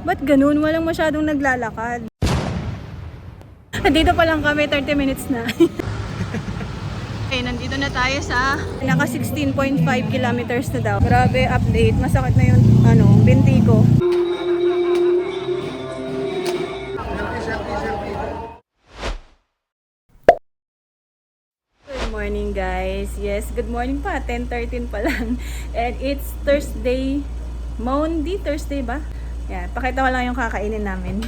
Ba't ganun? Walang masyadong naglalakad. Dito pa lang kami, 30 minutes na. Okay, nandito na tayo sa naka 16.5 kilometers na daw. Grabe, update. Masakit na yung binti ko. Good morning guys. Yes, good morning pa. 10:13 pa lang. And it's Thursday. Monday, Thursday ba? Yan, pakita ko lang yung kakainin namin.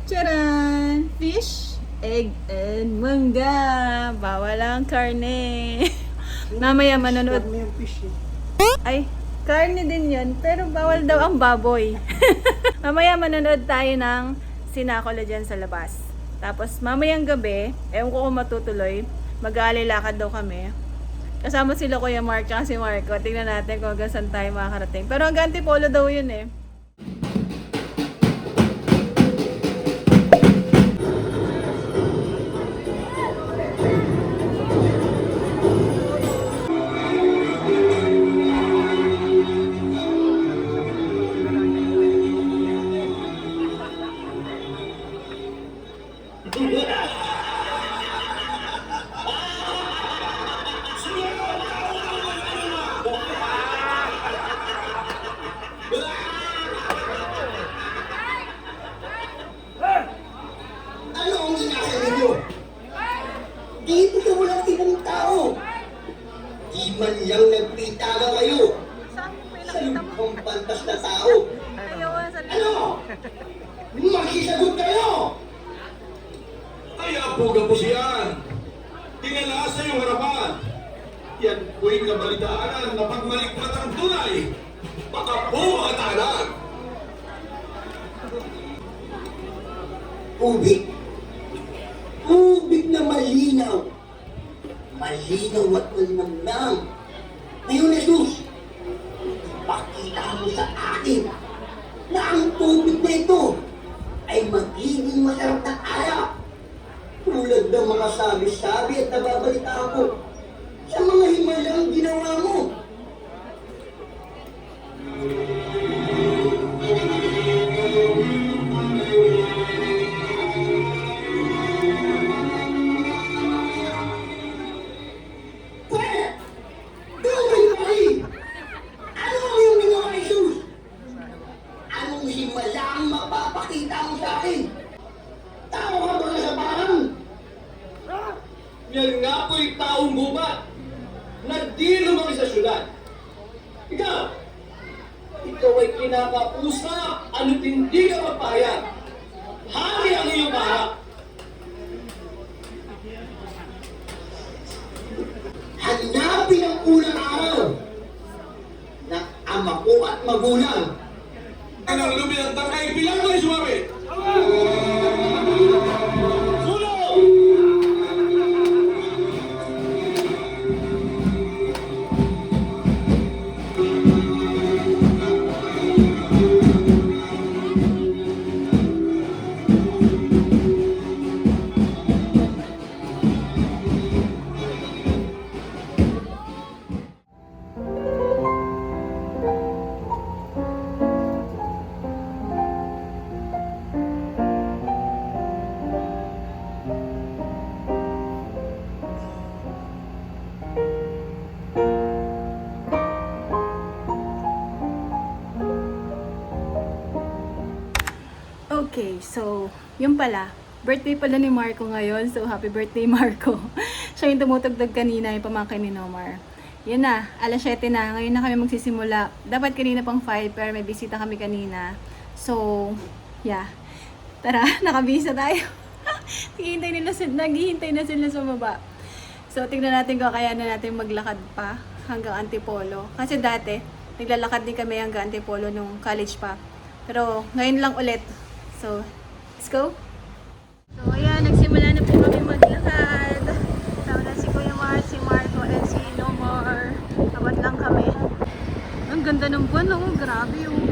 Charan! Fish, egg, and mangga. Bawal ang karne. Mamaya manonood. Ay, karne din yun. Pero bawal daw ang baboy. Mamaya manonood tayo ng Sinakolo dyan sa labas. Tapos mamayang gabi, ewan ko kung matutuloy, mag-aalilakad daw kami. Kasama sila Kuya Mark at si Marco. Tingnan natin kung hanggang saan tayo makakarating. Pero hanggang Antipolo daw yun eh. Dito ka walang ibang tao. Di man lang nagpitaga kayo. Sa lubhang pantas na tao. Ano? Magkisagot kayo! Ay, apo-gapos yan! Tingala sa iyong harapan! Yan po'y kabalitaan na pagmalikpat ang tunay! Baka po ang tahanan! Ubig. Ubig na malinaw. Malinaw at malinamnam. Ngayon, Jesus, pakita mo sa akin na ang tubig na ito ay magiging masarap na alak. Tulad ng mga sabi-sabi at nababalita ko sa mga himalang ginawa mo. Yan nga po'y taong gubat na di lumaki sa syudad. Ikaw ay kinakausap ano't hindi ka mapayag. Hari ang iyong maharap. Hanapin ang unang araw na ama ko at magulang. Ang lumi ng tangkay, bilang mo ay sumabit. Okay, so, yung pala, birthday pala ni Marco ngayon. So, happy birthday, Marco. Siya yung tumutugtog kanina, yung pamangkin ni Nomar. Yun na, alas 7 na. Ngayon na kami magsisimula. Dapat kanina pang 5, pero may bisita kami kanina. So, yeah. Tara, nakabisa tayo. Naghihintay na sila sa baba. So, tingnan natin kung kaya na natin maglakad pa hanggang Antipolo. Kasi dati, naglalakad din kami hanggang Antipolo nung college pa. Pero, ngayon lang ulit. So, let's go. So, ayan, nagsimula na po kami maglakad. Tama na si Kuya Mar, si Marco, and si Nomar. Tapat lang kami. Ang ganda ng buwan, oh. Grabe, oh.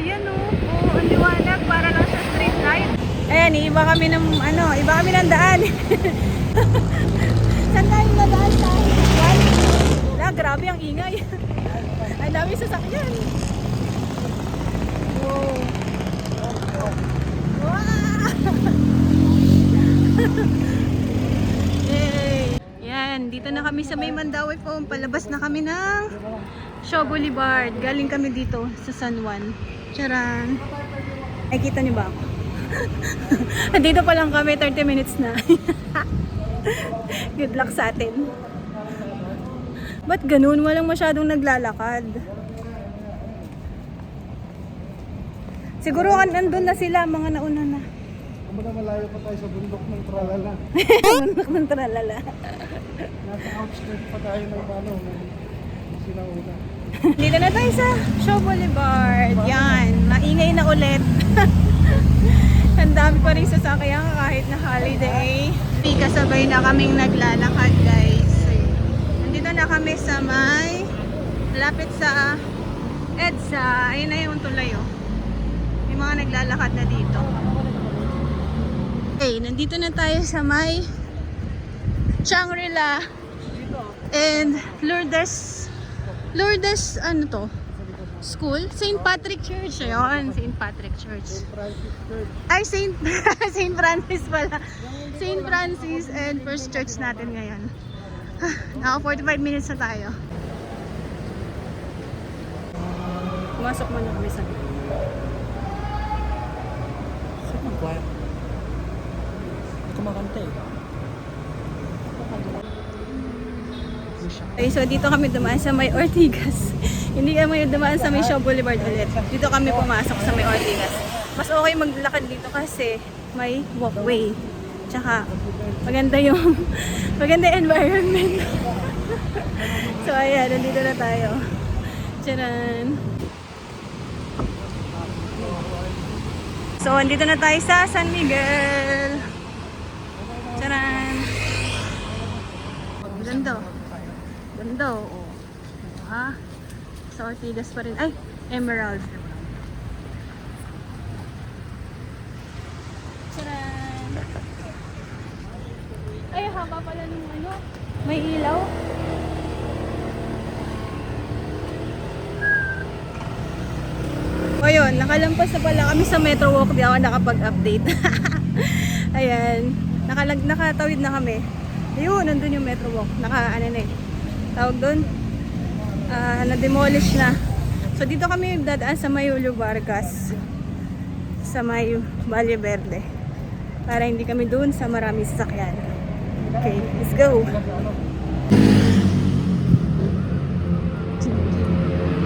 Ayan, oh. Oh, ang liwanag. Para lang sa street light. Ayan, iba kami ng daan. Saan tayo nadaan tayo? Grabe ang ingay. Ang dami sasakyan. Oh. Nandito na kami sa May Mandaue po. Palabas na kami ng Shaw Boulevard. Galing kami dito sa San Juan. Charan! Ay, kita niyo ba ako? Dito pa lang kami, 30 minutes na. Good luck sa atin. Ba't ganun? Walang masyadong naglalakad. Siguro andun na sila, mga nauna na. Kumbaga malayo pa tayo sa bundok ng Tralala. Bundok ng Tralala. Nasa outskirts pa tayo ng ano, ng sinauna. Dito na tayo sa Shaw Boulevard. Yan, maingay na ulit. Ang dami pa rin sasakyan kahit na holiday. Kasabay na kaming naglalakad, guys. Nandito na kami sa may lapit sa EDSA. Ayun na yung tulay, oh. May mga naglalakad na dito. Okay, nandito na tayo sa may Shangri-La and Lourdes, ano to? School? St. Patrick Church. Ayun, St. Patrick Church. Francis Church. Ay, St. Francis pala. St. Francis and First Church natin ngayon. Naka 45 minutes na tayo. Pumasok muna kami sa Quiet. Kumakanta eh. Okay, so dito kami dumaan sa may Ortigas. Hindi kami dumaan sa may Shaw Boulevard ulit. Dito kami pumasok sa may Ortigas. Mas okay maglakad dito kasi may walkway. Tsaka maganda yung environment. So ayan, nandito na tayo. Tcharan! So andito na tayo sa San Miguel. Tcharan! Ganda. Ganda, oo. Ha? Sa Ortigas pa rin. Ay, Emerald. Tcharan! Ay, haba pala nung ano. May ilaw. O yun, nakalampas na pala kami sa Metro Walk. Di ako nakapag-update. Ayan. Nakatawid na kami. Ayun, nandun yung Metro Walk. Ano na eh. Tawag doon. Na-demolish na. So dito kami dadaan sa may Julio Vargas. Sa may Valle Verde. Para hindi kami doon sa maraming sasakyan. Okay, let's go.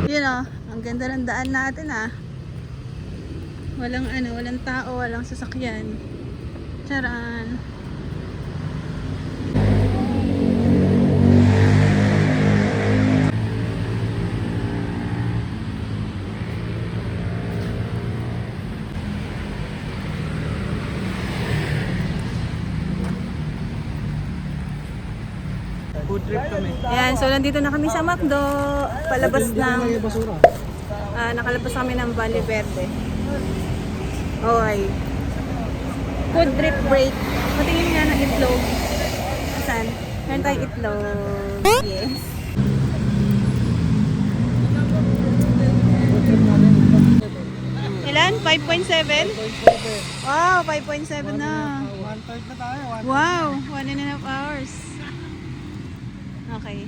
Yun o, ang ganda ng daan natin ah. Walang tao, walang sasakyan. Charan. Food trip kami. Ayan, so nandito na kami sa McDo. Palabas ng basura. nakalabas kami ng Valle Verde. Okay. Food trip break. Patingin nga ng itlog. Saan? Meron tayong itlog. Yes. Ilan? 5.7? Wow, 5.7 na. 1/3 na tayo. Wow, 1.5 hours. Okay.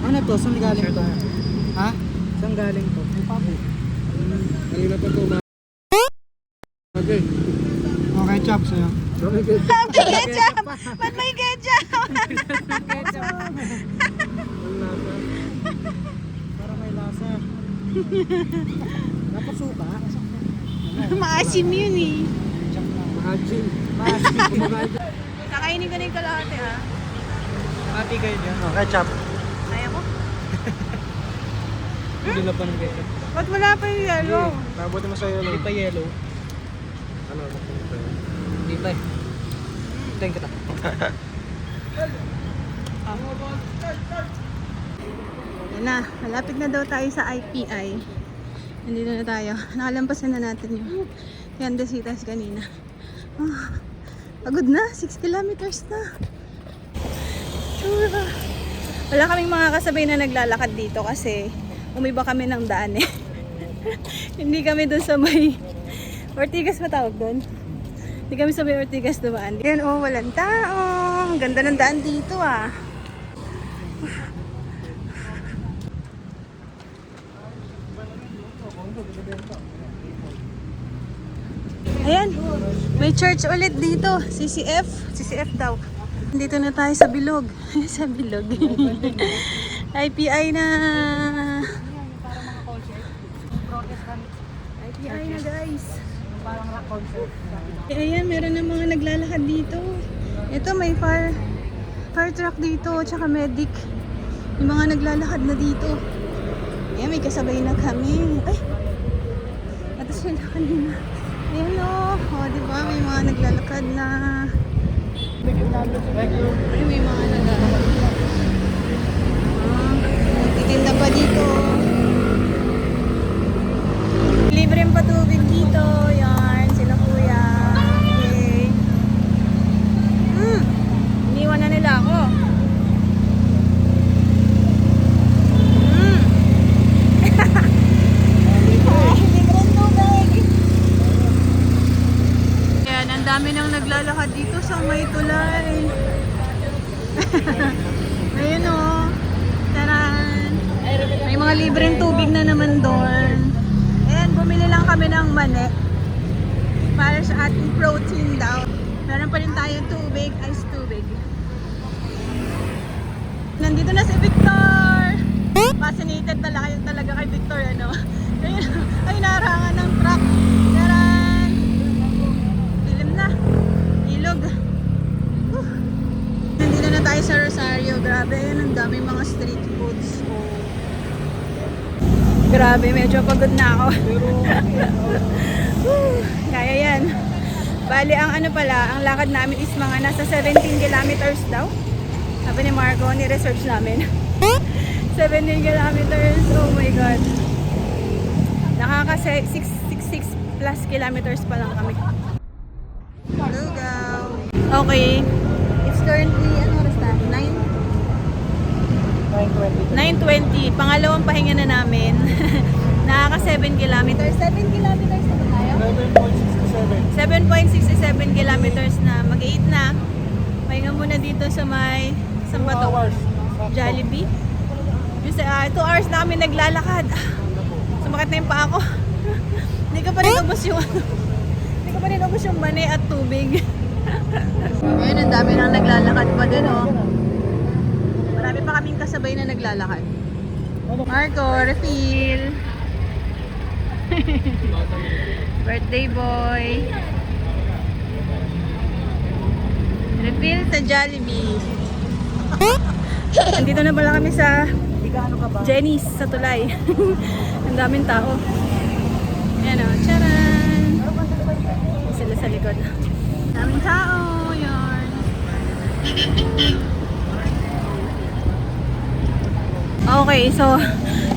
Ano to? Saan galing to? Ha? Saan galing to? Yung papo. Kanina pa to. Okay. Okay, chop sa'yo. May ketchup! Ba't may ketchup? Para may lasa. Dapat suka. Maasim yun eh. Maasim. Kakainin ko na yung kalahati ah. Ati kayo dyan. Okay, chop. Kaya ko? Hindi na pa ng ketchup. Ba't wala pa yung yellow? Nabuti mo sa yellow. Hindi pa yellow. Ano? Hindi pa eh. Thank you. Yan na, malapit na daw tayo sa IPI. Nandito na tayo. Nakalampasan na natin yung Candesitas kanina. Pagod na, 6 kilometers na. Wala kaming mga kasabay na naglalakad dito kasi umiba kami ng daan eh. Hindi kami doon sa may Ortigas matawag doon. Hindi kami sa may Ortigas dumaan. Yan oh, walang tao. Ang ganda ng daan dito ah. Ayan, may church ulit dito. CCF. CCF daw. Dito na tayo sa Bilog. Sa Bilog. IPI na. IPI na guys. Ayan, meron na mga naglalakad dito. Ito may fire truck dito, tsaka medic. Yung mga naglalakad na dito. Ayan, may kasabay na kami. Ay! Ito sila kanina. Ayan o. O, diba? May mga naglalakad na. Ay, may mga naglalakad. Nagtitinda pa dito. Libre pa tubig dito. Yan, sila kuya. Okay. Iniwan na nila ako. Yan, ang dami nang naglalakad dito sa may tulay. Ayun o. Taran. May mga libreng tubig na naman doon. Ayan, bumili lang kami ng mani. Para sa ating protein daw. Meron pa rin tayo tubig, ice tubig. Nandito na si Victor! Fascinated talaga kay Victor, ano? Ayun, ay, narangan ng truck. Taran! Dilim na. Ilog. Nandito na tayo sa Rosario. Grabe, ayun, ang daming mga street foods. Grabe, medyo pagod na ako. Kaya yan. Bali, ang ano pala, ang lakad namin is mga nasa 17 kilometers daw. Sabi ni Marco, ni-research namin. 17 kilometers, oh my God. Nakaka 66 plus kilometers pa lang kami. Lugaw. Okay. It's currently, ano oras na? 9:20. Pangalawang pahinga na namin. Nakaka 7 kilometers. 7 kilometers na ba tayo? 7.67 kilometers na. Mag-8 na. Pahinga muna dito sa may Sambato. Jollibee. Yung 2 hours na kami naglalakad. Sumakit na yung paa ko. Hindi ko pa rin ubos yung hindi ko pa rin ubos yung mani at tubig. Ngayon, ang dami nang naglalakad pa din, oh. Marami pa kaming kasabay na naglalakad. Marco, refill. Birthday boy. Refill sa Jollibee. Nandito na pala kami sa Jenny's sa Tulay. Ang daming tao. Ayan o, charan! Sila sa likod. Daming tao, yun. Okay, so,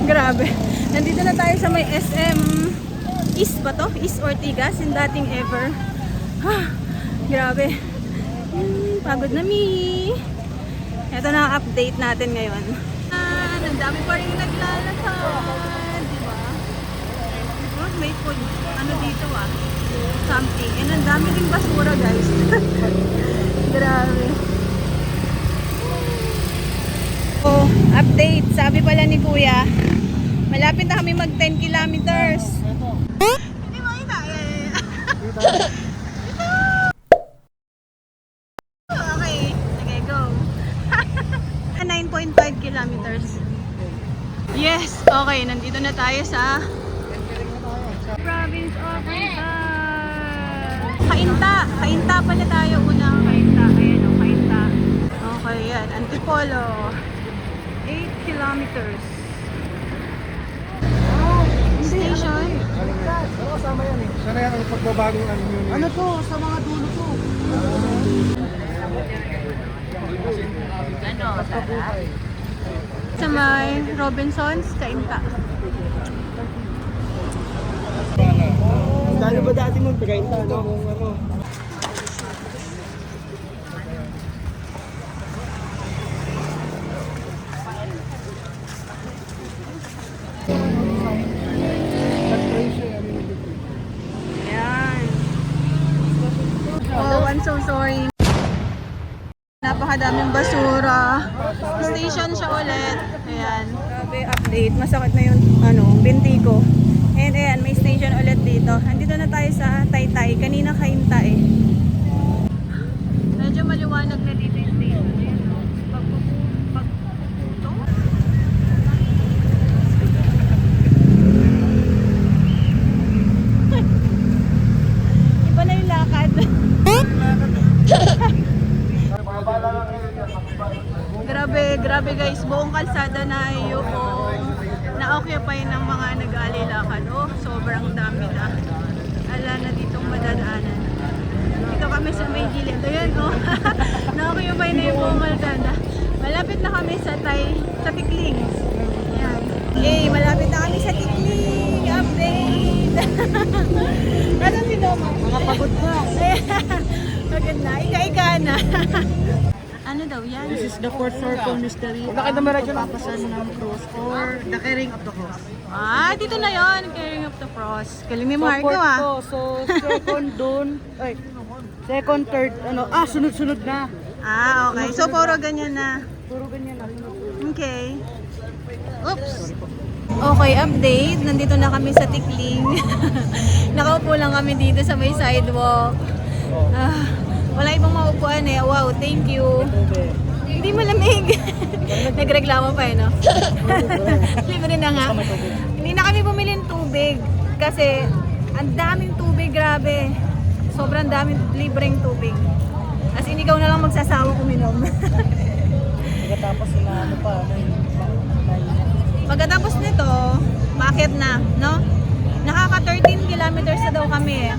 grabe. Nandito na tayo sa may SM East ba to? East Ortigas, in dating ever. Grabe. Pagod na mi. Ito na ang update natin ngayon. Ang dami pa rin naglalakad. Diba? Oh, may food. Ano dito ah? Something. And ang dami rin basura guys. Grabe. Oh, update. Sabi pala ni Kuya, malapit na kami mag 10 kilometers. Hindi mo kita. Okay. Sige, go. 9.5 kilometers. Yes. Okay, nandito na tayo sa province of Cainta. Cainta pala tayo unang Cainta. Ayan o, Cainta. Okay, yan. Antipolo. 8 kilometers. Station. Kasama yan eh. Sana yan ang pagbabagong ano yun. Ano to? Sa mga dulo to. Sa may Robinsons, Cainta. Dahil ba dati mo pagainta no? Ano? Ayan. napakadaming basura. Station siya ulit. Ayan. Grabe, update. Masakit na yung binti ko. And ayan, may station ulit dito. Andito na tayo sa Taytay. Kanina Kainta eh. Medyo maliwanag na dito yung station. Ayan, pagpupunto. Iba na yung lakad. Grabe guys, buong kalsada na yung na-occupy ng mga nag-aalilakad. Oh, sobrang dami na. Ala na ditong madadaanan. Dito kami sa may gilid. Ayan, oh. Na-occupy na yung buong kalsada. Malapit na kami sa Tikling. Ayan. Yay, malapit na kami sa Tikling. Update! Nasaan si Doma? Nakapagod na. Pagod na. Ika-ika na. Ano daw yan? This is the fourth circle mystery. Papasan ng cross or the carrying of the cross. Ah, dito na yon, carrying of the cross. Galing ni Marco ah. So second doon. Ay, second, third, sunod-sunod na. Ah, okay. So, puro ganyan na. Puro ganyan na. Okay. Oops. Okay, update. Nandito na kami sa Tikling. Nakaupo lang kami dito sa may sidewalk. Ah, wala ibang maupuan eh. Wow, thank you. Hindi malamig. Nagreklamo pa eh, no? Libre na nga. Hindi na kami bumili ng tubig. Kasi, ang daming tubig, grabe. Sobrang daming libreng tubig. As in, ikaw na lang magsasawang uminom. Pagkatapos na Pagkatapos nito, maakyat na, no? Nakaka 13 kilometers na daw kami eh.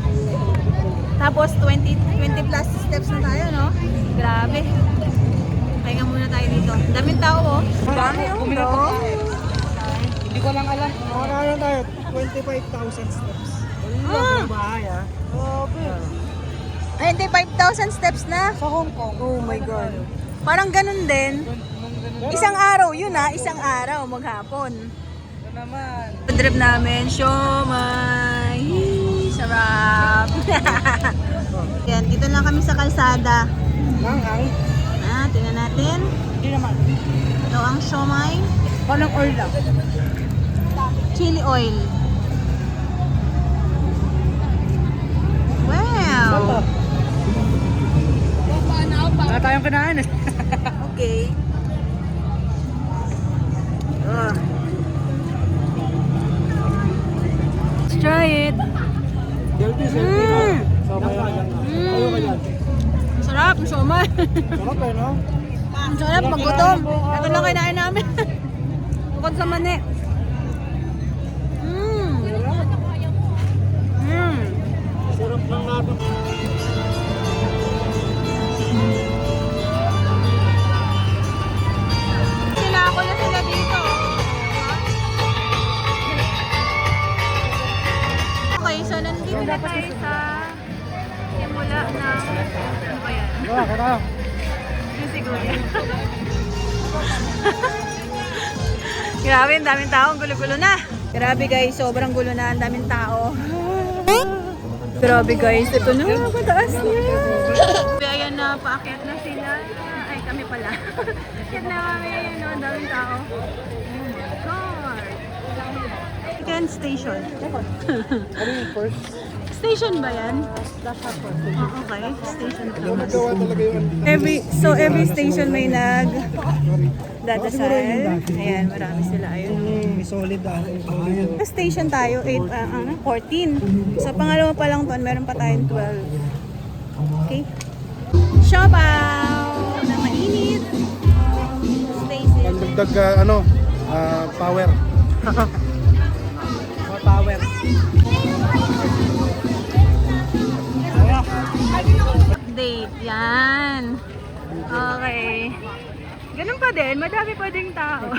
Tapos 20 plus steps na tayo, no? Grabe. Pahinga muna tayo dito. Daming tao, oh. Dami yung bro. Hindi ko lang alam. Makakala tayo, 25,000 steps. Ah! Bahay ah. Ay, hindi, 5,000 steps na. Sa Hong Kong. Oh my God. Parang ganun din. Isang araw, yun ah. Isang araw, maghapon. Ito naman. Trip namin, siomay. Sarap. Yan, dito lang kami sa kalsada. Manghang? Ah, tingnan natin. Hindi naman. Ito ang siomay. Parang oil lang. Chili oil. Wow. Wala tayong kinain eh. Okay. Let's try it. Healthy, Mm. So, kayo kaya. Sarap, ang siomay. Sarap eh, no? Ang sarap, pag gutom. Ito lang kinain namin. Bukod sa mani. Sarap ng natin. Sinako na sila dito. Okay, so nandito na tayo sa simula ng ano ba yan? Kaya. Yung siguro yan. Grabe, ang daming tao. Ang gulo-gulo na. Grabe guys, sobrang gulo na. Ang daming tao. Grabe guys, ito na. Pataas na. Ayan na, paakyat na sila. Ay, kami pala. Akyat na kami. Ayan na, ang daming tao. Oh my God. Second station. Ano yung first? Station ba yan? Oh, okay, station to. Nagawa talaga yung Every station may dadasal. Ayan, marami sila. Ayun. solid Sa station tayo, 14. Sa pangalawa pa lang doon, meron pa tayong 12. Okay? Siopaw! Na mainit. Station. Pagdagdag power. Power. Update. Yan. Okay. Ganun pa din. Madami pa ding tao.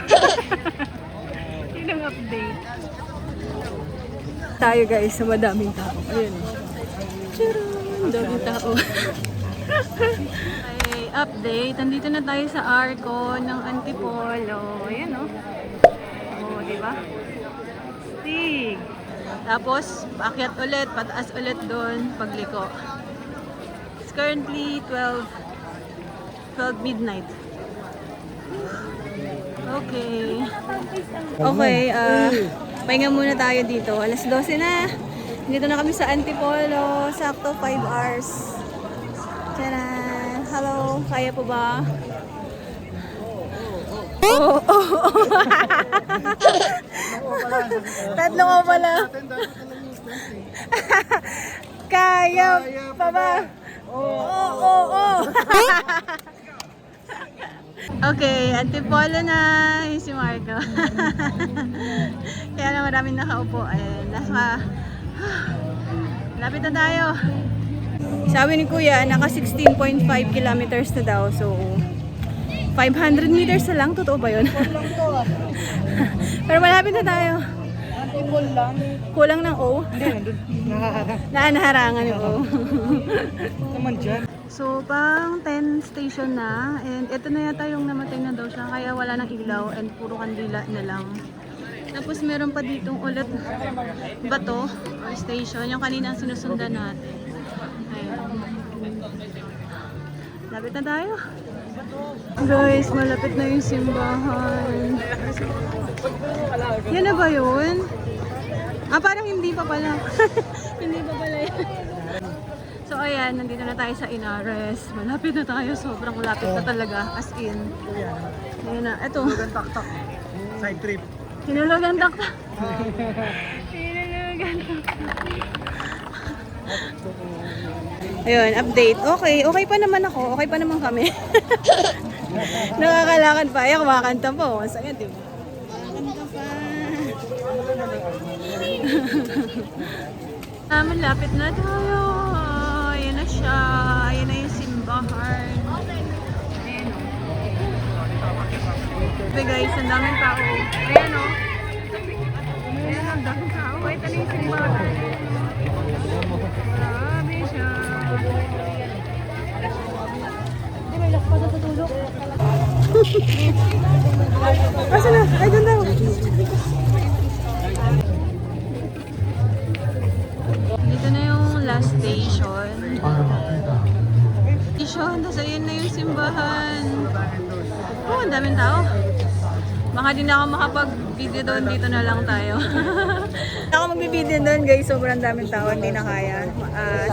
Sinong update? Tayo guys sa madaming tao. Ayun. Charon! Daming tao. Okay, update. Nandito na tayo sa Arco ng Antipolo. Ayan o. Oh, diba? Stig. Tapos, paakyat ulit, pataas ulit doon, pagliko. It's currently 12 12 midnight. Okay. Okay, pahinga muna tayo dito. Alas 12 na. Dito na kami sa Antipolo. Sakto 5 hours. Tcharan! Hello, kaya po ba? Oo. Tatlo ko pala. Kaya pa ba? Oo. Okay, Antipolo na yung si Marco. Kaya na maraming nakaupo. Ayan, lapit na tayo. Sabi ni Kuya, naka 16.5 kilometers na daw. So, 500 meters na lang. Totoo ba yun? Pero malapit na tayo. Antipolo lang. Kulang ng O. Hindi, nandun. Nakaharap. Naharangan yung O. Naman dyan. So, pang 10 station na. And ito na yata yung namatay na daw siya. Kaya wala nang ilaw and puro kandila na lang. Tapos meron pa ditong ulit bato or station. Yung kanina ang sinusundan natin. Ayun. Lapit na tayo. Guys, malapit na yung simbahan. Yan na ba yun? Parang hindi pa pala. Hindi pa pala yan. So ayan, nandito na tayo sa Inares. Malapit na tayo, sobrang malapit na talaga. As in. Ayan na, eto. Tak-tak. Side trip. Hinulugan takta. Hinulugan takta. Ayun, update. Okay pa naman ako. Okay pa naman kami. Nakakalakad pa. Ay, kumakanta pa. Masaya, di ba? Kumakanta pa. Malapit na tayo. Ayan na siya. Ayan na yung simbahan. Ayan o. Okay guys, ang daming tao. Ayan o. Ayan, ang daming tao. Ito na yung simbahan. Grabe siya. Hindi, may lakpa sa tutulog. Asa na? Ay, ganda. Dito na yung last station. Tapos ayun na yung simbahan. Oh, ang daming tao. Baka di na ako makapag-video doon. Dito na lang tayo. Hindi ako mag-video doon guys. Sobrang daming tao. Hindi na kaya.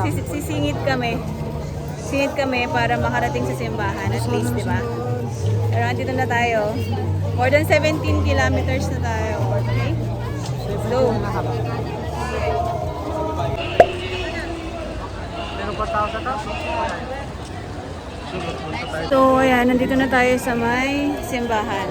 Sisingit kami. Singit kami para makarating sa simbahan. At least, di ba? Pero andito na tayo. More than 17 kilometers na tayo. Okay? So, Meron pa tao sa taas. so ayan, nandito na tayo sa may simbahan.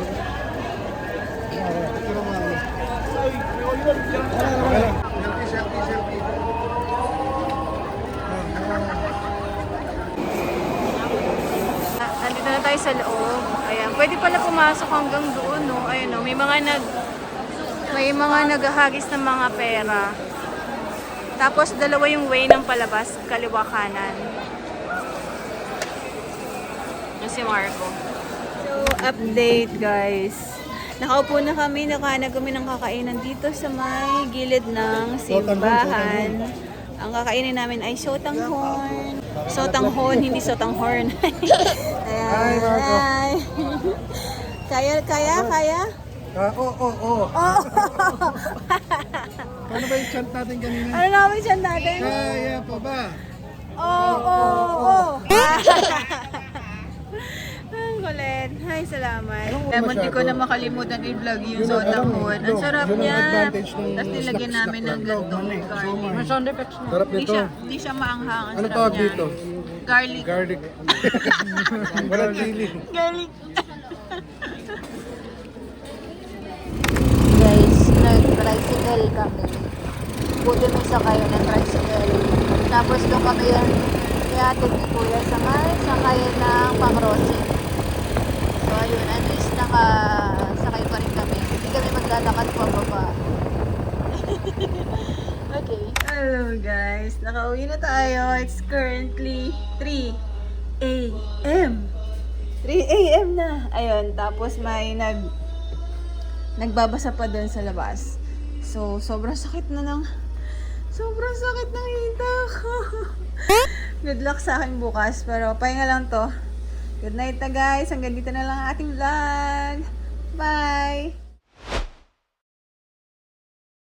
Nandito na tayo sa loob. Ayan, pwede pala pumasok hanggang doon, no? Ayun, no? May mga naghahagis ng mga pera. Tapos dalawa yung way ng palabas, kaliwa kanan. Yan si Marco. So, update guys. Nakaupo na kami, nakahanap kami ng kakainan dito sa may gilid ng simbahan. Ang kakainin namin ay sotanghon. Sotanghon, hindi sotanghorn. Ayan. Hi, Marco. Hi. Kaya? Oo. Paano ba yung chant natin kanina? Ano namin siya natin? Kaya pa ba? Oo. Ang kulit. Hi, salamat. Munti ko na makalimutan i-vlog yung sotanghon. Ang sarap yun ang niya. advantage ng Tapos nilagyan snack namin ng gantong garlic. May sound effects na. Sarap nito. Hindi siya maanghang. Ang Ano sarap tawag niya. dito? Garlic. Garlic. Walang chili. Garlic. Guys, nag-tricycle kami. Buti may sakayo ng tricycle. Tapos doon kami yan. Kaya atin ni Kuya sakay ng pang-crossing. So ayun, at least nakasakay pa rin kami. Hindi kami maglalakad pababa. Okay. Hello guys, nakauwi na tayo. It's currently 3 a.m. 3 a.m. na. Ayun, tapos may nagbabasa pa doon sa labas. So, sobrang sakit ng hita ko. Good luck sa akin bukas, pero pahinga lang to. Good night na guys. Hanggang dito na lang ang ating vlog. Bye!